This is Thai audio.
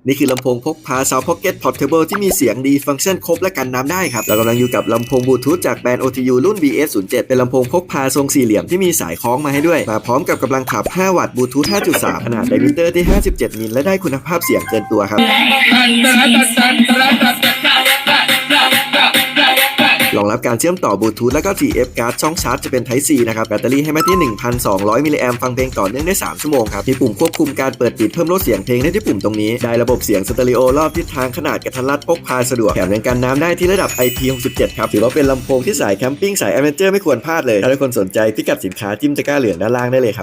นี่คือลำโพงพกพา Sound Pocket Portable ที่มีเสียงดีฟังก์ชันครบและกันน้ำได้ครับเรากำลังอยู่กับลำโพงบลูทูธจากแบรนด์ OTU รุ่น VS07 เป็นลำโพงพกพาทรงสี่เหลี่ยมที่มีสายคล้องมาให้ด้วยมาพร้อมกับกำลังขับ5วัตต์บลูทูธ 5.3 ขนาดไดมิเตอร์ที่57มิลและได้คุณภาพเสียงเกินตัวครับรองรับการเชื่อมต่อบลูทูธและก็ TF card ช่องชาร์จจะเป็น Type C นะครับแบตเตอรี่ให้มาที่ 1,200 มิลลิแอมป์ฟังเพลงต่อเนื่องได้3ชั่วโมงครับมีปุ่มควบคุมการเปิดปิดเพิ่มลดเสียงเพลงได้ที่ปุ่มตรงนี้ได้ระบบเสียงสเตอริโอรอบทิศทางขนาดกระทัดรัดพกพาสะดวกแถมยังกันน้ำได้ที่ระดับ IP67 ครับถือว่าเป็นลำโพงที่สายแคมปิ้งสายแอดเวนเจอร์ไม่ควรพลาดเลยถ้าทุกคนสนใจพิกัดสินค้าจิ้มตะกร้าเหลืองด้านล่างได้เลยครับ